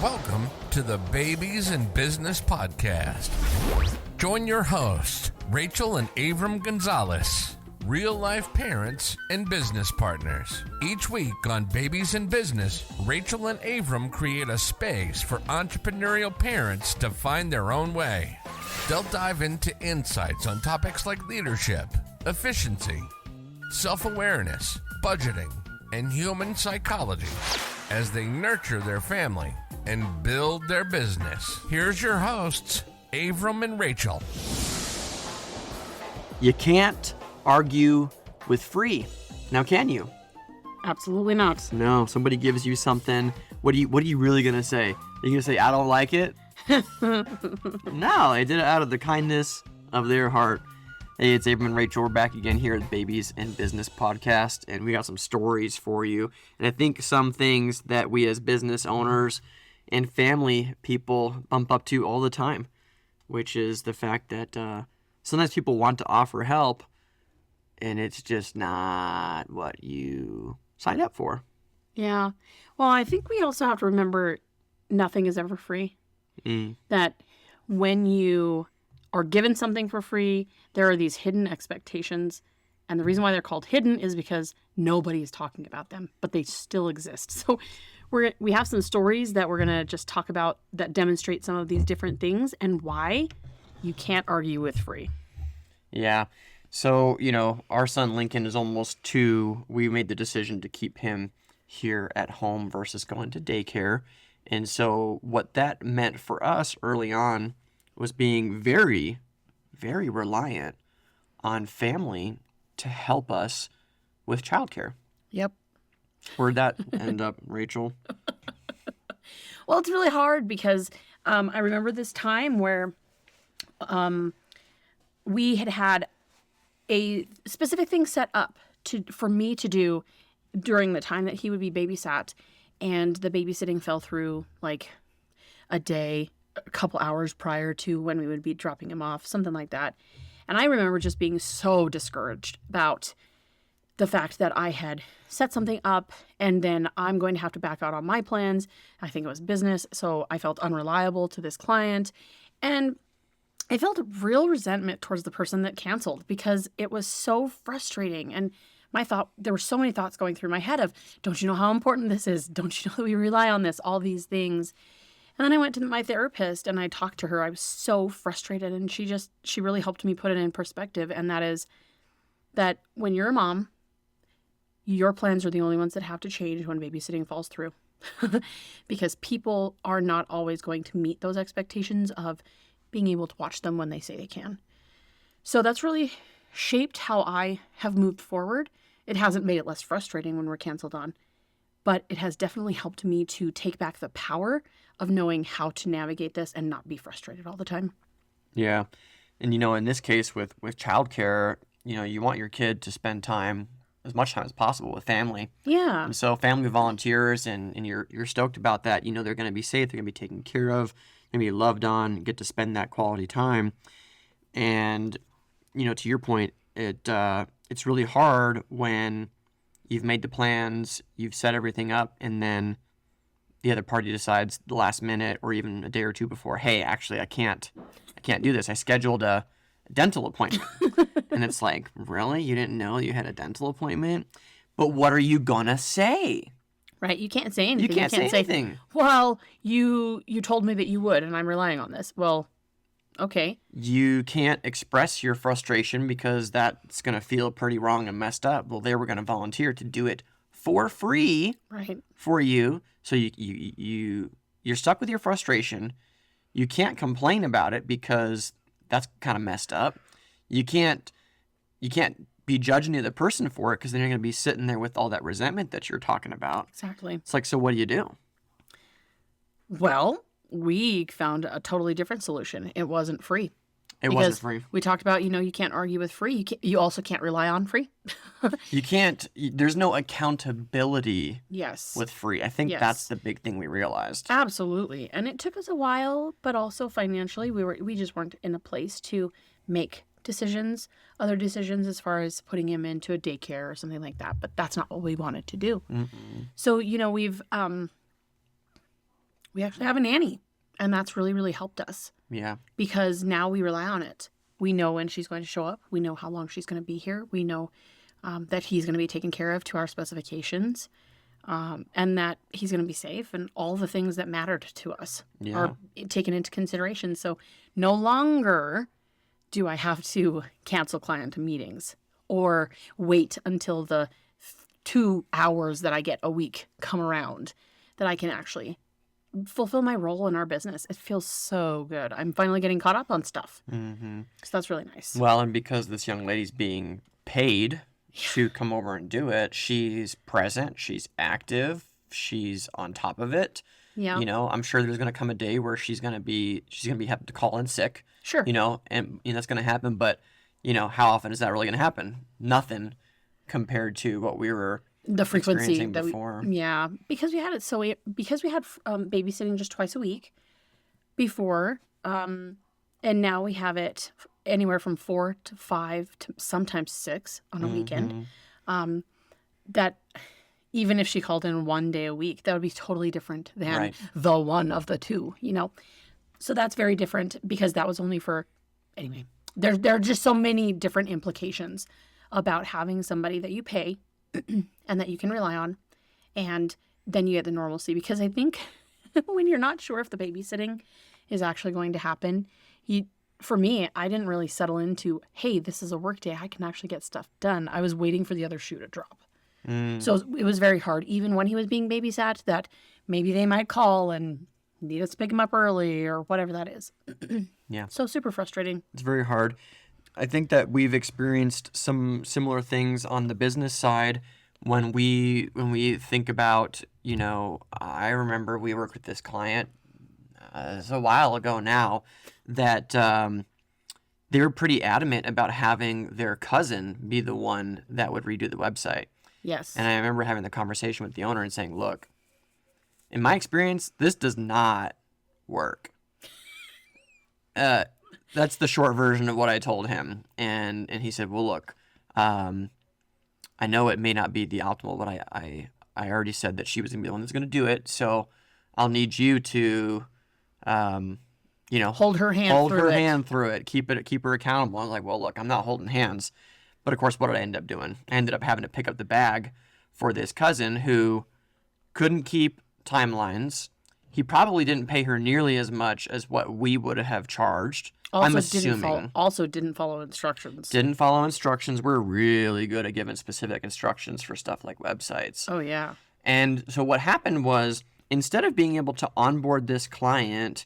Welcome to the Babies in Business Podcast. Join your hosts, Rachel and Avram Gonzalez, real-life parents and business partners. Each week on Babies in Business, Rachel and Avram create a space for entrepreneurial parents to find their own way. They'll dive into insights on topics like leadership, efficiency, self-awareness, budgeting, and human psychology as they nurture their family and build their business. Here's your hosts, Avram and Rachel. You can't argue with free. Now, can you? Absolutely not. No, somebody gives you something. What are you really going to say? Are you going to say, I don't like it? No, they did it out of the kindness of their heart. Hey, it's Avram and Rachel. We're back again here at the Babies in Business Podcast, and we got some stories for you. And I think some things that we as business owners and family people bump up to all the time, which is the fact that sometimes people want to offer help, and it's just not what you signed up for. Yeah. Well, I think we also have to remember nothing is ever free. That when you are given something for free, there are these hidden expectations. And the reason why they're called hidden is because nobody is talking about them, but they still exist. So we have some stories that we're going to just talk about that demonstrate some of these different things and why you can't argue with free. Yeah. So, our son Lincoln is almost 2. We made the decision to keep him here at home versus going to daycare. And so what that meant for us early on was being very, very reliant on family to help us with childcare. Yep. Where'd that end up, Rachel? Well, it's really hard because I remember this time where we had a specific thing set up for me to do during the time that he would be babysat, and the babysitting fell through like a day, a couple hours prior to when we would be dropping him off, something like that. And I remember just being so discouraged about the fact that I had set something up and then I'm going to have to back out on my plans. I think it was business, so I felt unreliable to this client. And I felt a real resentment towards the person that canceled because it was so frustrating. And there were so many thoughts going through my head of, don't you know how important this is? Don't you know that we rely on this? All these things. And then I went to my therapist and I talked to her. I was so frustrated, and she really helped me put it in perspective. And that is that when you're a mom, your plans are the only ones that have to change when babysitting falls through. Because people are not always going to meet those expectations of being able to watch them when they say they can. So that's really shaped how I have moved forward. It hasn't made it less frustrating when we're canceled on, but it has definitely helped me to take back the power of knowing how to navigate this and not be frustrated all the time. Yeah. And, in this case with childcare, you want your kid to spend as much time as possible with family. Yeah. And so family volunteers, and you're stoked about that. They're going to be safe. They're going to be taken care of. They're going to be loved on, get to spend that quality time. And, to your point, it's really hard when you've made the plans, you've set everything up, and then the other party decides the last minute or even a day or two before, hey, actually, I can't do this. I scheduled a dental appointment. And it's like, really? You didn't know you had a dental appointment? But what are you going to say? Right. You can't say anything. You can't say anything. Well, you told me that you would, and I'm relying on this. Well, okay. You can't express your frustration because that's going to feel pretty wrong and messed up. Well, they were going to volunteer to do it for free, right, for you. So you're stuck with your frustration. You can't complain about it because that's kind of messed up. You can't be judging the other person for it because then you're going to be sitting there with all that resentment that you're talking about. Exactly. It's like, so what do you do? Well, we found a totally different solution. It wasn't free. It wasn't free. We talked about, you can't argue with free. You also can't rely on free. You can't. There's no accountability. Yes. With free. I think that's the big thing we realized. Absolutely. And it took us a while, but also financially, we just weren't in a place to make other decisions as far as putting him into a daycare or something like that. But that's not what we wanted to do. Mm-hmm. So, we've we actually have a nanny, and that's really, really helped us Yeah. because now we rely on it. We know when she's going to show up. We know how long she's going to be here. We know that he's going to be taken care of to our specifications, and that he's going to be safe, and all the things that mattered to us are taken into consideration. So no longer do I have to cancel client meetings or wait until the 2 hours that I get a week come around that I can actually fulfill my role in our business. It feels so good. I'm finally getting caught up on stuff. Mm-hmm. So that's really nice. Well, and because this young lady's being paid to come over and do it, she's present, she's active, she's on top of it. Yeah. You know, I'm sure there's going to come a day where she's going to be having to call in sick. Sure. You know, and that's going to happen, but you know, how often is that really going to happen? Nothing compared to what we were The frequency experiencing that before. because we had babysitting just twice a week before, and now we have it anywhere from 4 to 5 to sometimes 6 on a weekend. That even if she called in 1 day a week, that would be totally different than the one of the two, you know. So that's very different because that was only for anyway. There are just so many different implications about having somebody that you pay and that you can rely on, and then you get the normalcy. Because I think when you're not sure if the babysitting is actually going to happen, for me, I didn't really settle into, hey, this is a work day. I can actually get stuff done. I was waiting for the other shoe to drop. So it was very hard, even when he was being babysat, that maybe they might call and need us to pick him up early or whatever that is. Yeah. So super frustrating. It's very hard. I think that we've experienced some similar things on the business side when we think about, you know, I remember we worked with this client it's a while ago now that they were pretty adamant about having their cousin be the one that would redo the website. Yes. And I remember having the conversation with the owner and saying, look, in my experience, this does not work. That's the short version of what I told him. And he said, well, look, I know it may not be the optimal, but I already said that she was going to be the one that's going to do it. So I'll need you to, you know, hold her hand through it. Keep her accountable. I was like, well, look, I'm not holding hands. But of course, what did I end up doing? I ended up having to pick up the bag for this cousin who couldn't keep timelines. He probably didn't pay her nearly as much as what we would have charged. I'm assuming. Didn't follow instructions. Didn't follow instructions. We're really good at giving specific instructions for stuff like websites. Oh, yeah. And so what happened was, instead of being able to onboard this client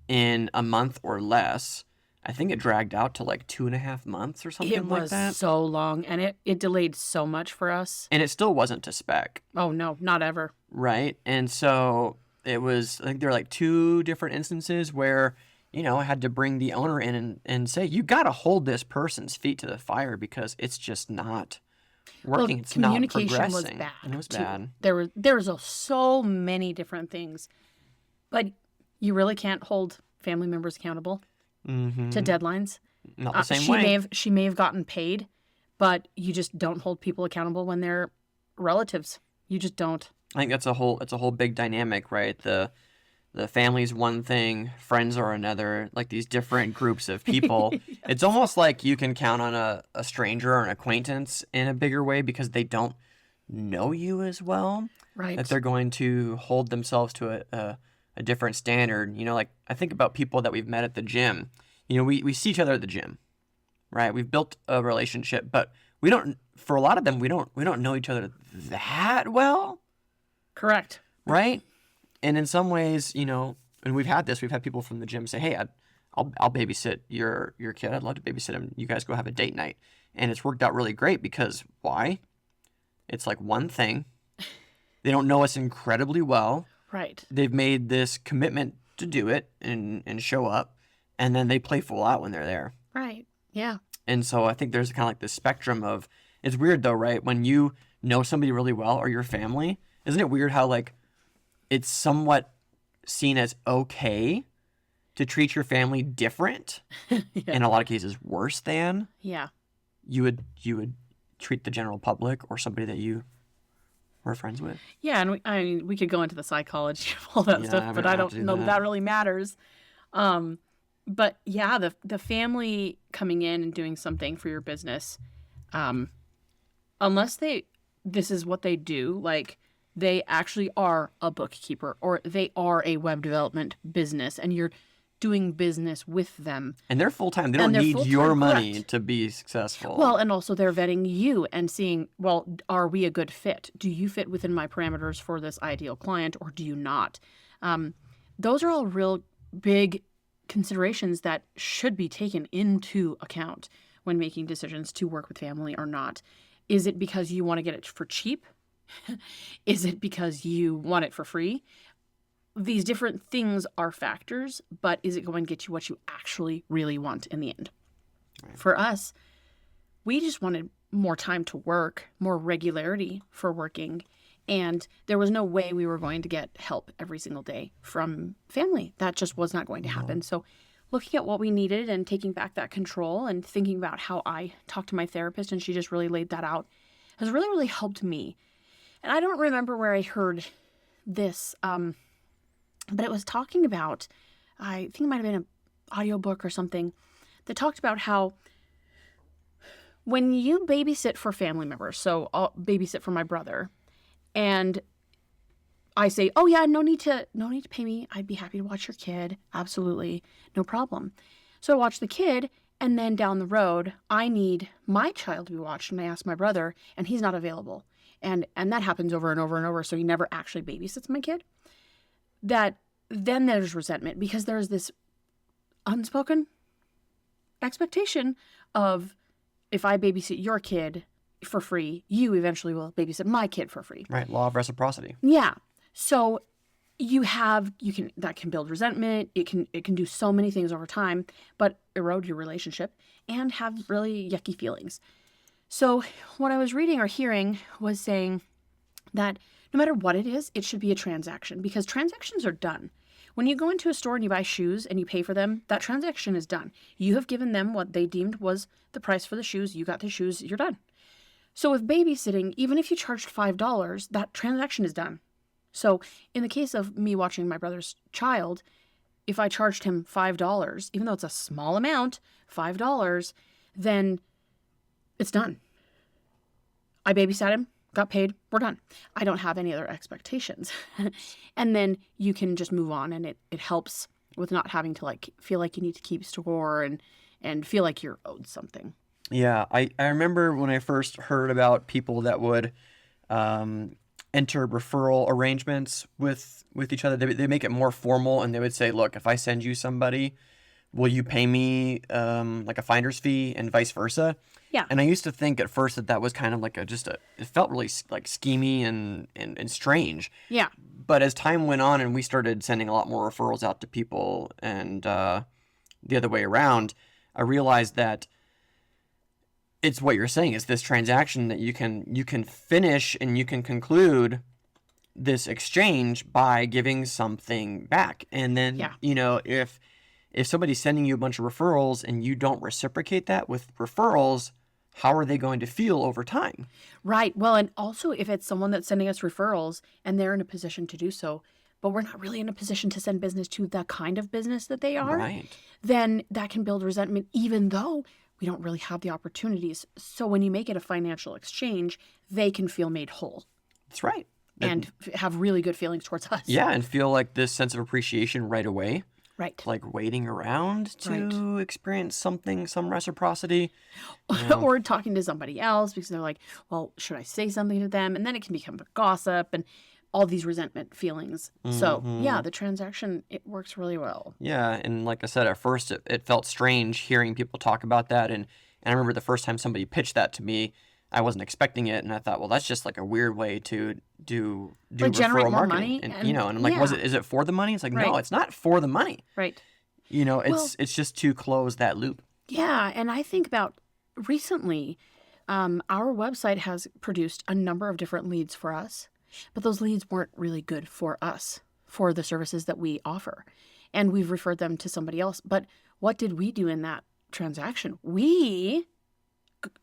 in a month or less, I think it dragged out to like 2.5 months or something like that. It was so long, and it delayed so much for us. And it still wasn't to spec. Oh, no, not ever. Right. And so it was, I think there were like 2 different instances where, you know, I had to bring the owner in and say, you got to hold this person's feet to the fire because it's just not working. Well, it's not communication was progressing. bad. And it was too. bad. There was so many different things, but you really can't hold family members accountable to deadlines. Not the same way. She may have gotten paid, but you just don't hold people accountable when they're relatives. You just don't. I think it's a whole big dynamic, right? The family's one thing, friends are another, like these different groups of people. Yes. It's almost like you can count on a stranger or an acquaintance in a bigger way because they don't know you as well. Right. That they're going to hold themselves to a different standard. You know, like I think about people that we've met at the gym. You know, we see each other at the gym, right? We've built a relationship, but we don't, for a lot of them, we don't know each other that well. Correct. Right? And in some ways, you know, and we've had people from the gym say, hey, I'll babysit your kid. I'd love to babysit him. You guys go have a date night. And it's worked out really great because why? It's like one thing. They don't know us incredibly well. Right. They've made this commitment to do it and show up. And then they play full out when they're there. Right. Yeah. And so I think there's kind of like this spectrum of, it's weird though, right? When you know somebody really well or your family, isn't it weird how like it's somewhat seen as okay to treat your family different, in a lot of cases worse than you would treat the general public or somebody that you we're friends with. Yeah, and I mean, we could go into the psychology of all that Yeah, stuff, we but don't I have to don't do know that. that really matters. But yeah, the family coming in and doing something for your business, unless this is what they do, like they actually are a bookkeeper or they are a web development business and you're doing business with them. And they're full-time. They And don't they're need full-time, your money correct. to be successful. Well, and also they're vetting you and seeing, well, are we a good fit? Do you fit within my parameters for this ideal client or do you not? Those are all real big considerations that should be taken into account when making decisions to work with family or not. Is it because you want to get it for cheap? Is it because you want it for free? These different things are factors, but is it going to get you what you actually really want in the end? Right. For us, we just wanted more time to work, more regularity for working, and there was no way we were going to get help every single day from family. That just was not going to happen. So looking at what we needed and taking back that control and thinking about how I talked to my therapist and she just really laid that out has really, really helped me. And I don't remember where I heard this, but it was talking about, I think it might have been an audiobook or something, that talked about how when you babysit for family members, so I'll babysit for my brother, and I say, oh yeah, no need to pay me. I'd be happy to watch your kid. Absolutely. No problem. So I watch the kid, and then down the road, I need my child to be watched, and I ask my brother, and he's not available. And that happens over and over and over, so he never actually babysits my kid. That then there's resentment because there's this unspoken expectation of if I babysit your kid for free, you eventually will babysit my kid for free. Right, law of reciprocity. Yeah. So that can build resentment. It can do so many things over time, but erode your relationship and have really yucky feelings. So what I was reading or hearing was saying that no matter what it is, it should be a transaction because transactions are done. When you go into a store and you buy shoes and you pay for them, that transaction is done. You have given them what they deemed was the price for the shoes. You got the shoes, you're done. So with babysitting, even if you charged $5, that transaction is done. So in the case of me watching my brother's child, if I charged him $5, even though it's a small amount, $5, then it's done. I babysat him, got paid, we're done. I don't have any other expectations. And then you can just move on, and it helps with not having to feel like you need to keep score and feel like you're owed something. Yeah, I remember when I first heard about people that would enter referral arrangements with each other. They make it more formal, and they would say, look, if I send you somebody, will you pay me like a finder's fee and vice versa? Yeah. And I used to think at first that was kind of like it felt really like schemy and strange. Yeah. But as time went on and we started sending a lot more referrals out to people and the other way around, I realized that it's what you're saying. It's this transaction that you can finish and you can conclude this exchange by giving something back. And then, if somebody's sending you a bunch of referrals and you don't reciprocate that with referrals, how are they going to feel over time? Right. Well, and also if it's someone that's sending us referrals and they're in a position to do so, but we're not really in a position to send business to the kind of business that they are, right, then that can build resentment even though we don't really have the opportunities. So when you make it a financial exchange, they can feel made whole. That's right. And have really good feelings towards us. Yeah, and feel like this sense of appreciation right away. Right. Like waiting around to experience something, some reciprocity. Or talking to somebody else because they're like, well, should I say something to them? And then it can become a gossip and all these resentment feelings. Mm-hmm. So, yeah, the transaction, it works really well. Yeah, and like I said, at first it felt strange hearing people talk about that. And I remember the first time somebody pitched that to me, I wasn't expecting it, and I thought, well, that's just like a weird way to do like referral marketing. Money and I'm like, is it for the money? It's like, no, it's not for the money. Right. It's just to close that loop. Yeah, and I think about recently, our website has produced a number of different leads for us, but those leads weren't really good for us, for the services that we offer, and we've referred them to somebody else. But what did we do in that transaction? We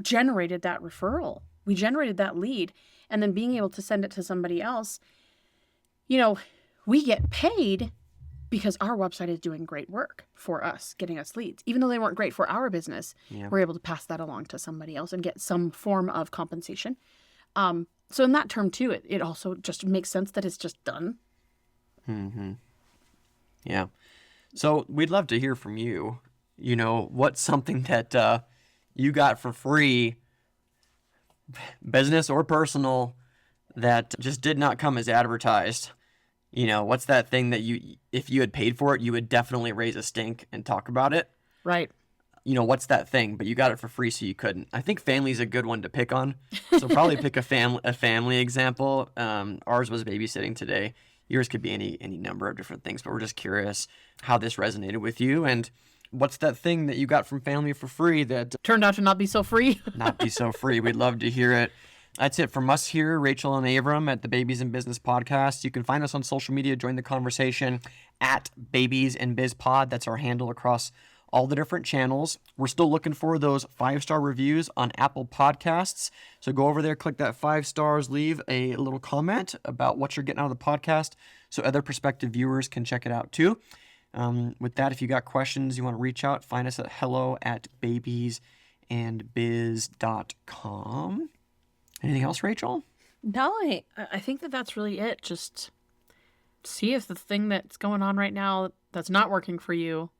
generated that referral. We generated that lead, and then being able to send it to somebody else, you know, we get paid because our website is doing great work for us, getting us leads. Even though they weren't great for our business, we're able to pass that along to somebody else and get some form of compensation. So in that term too, it also just makes sense that it's just done. Mm-hmm. Yeah. So we'd love to hear from you. You know, what's something that you got for free, business or personal, that just did not come as advertised? You know, what's that thing that if you had paid for it, you would definitely raise a stink and talk about it? Right. You know, what's that thing, but you got it for free so you couldn't? I think family's a good one to pick on. So probably pick a family example. Ours was babysitting today. Yours could be any number of different things, but we're just curious how this resonated with you, and what's that thing that you got from family for free that turned out to not be so free? Not be so free. We'd love to hear it. That's it from us here, Rachel and Avram at the Babies in Business Podcast. You can find us on social media. Join the conversation at Babies in Biz Pod. That's our handle across all the different channels. We're still looking for those 5-star reviews on Apple Podcasts. So go over there, click that 5 stars, leave a little comment about what you're getting out of the podcast so other prospective viewers can check it out too. With that, if you got questions, you want to reach out, find us at hello@babiesandbiz.com. Anything else, Rachel? No, I think that's really it. Just see if the thing that's going on right now that's not working for you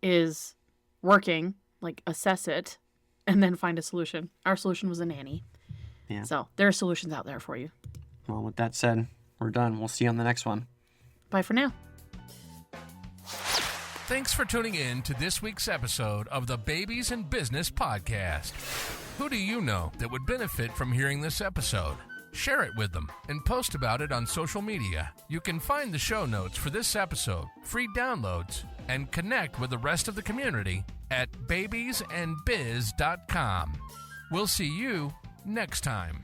is working, like assess it, and then find a solution. Our solution was a nanny. Yeah. So there are solutions out there for you. Well, with that said, we're done. We'll see you on the next one. Bye for now. Thanks for tuning in to this week's episode of the Babies in Business Podcast. Who do you know that would benefit from hearing this episode? Share it with them and post about it on social media. You can find the show notes for this episode, free downloads, and connect with the rest of the community at babiesandbiz.com. We'll see you next time.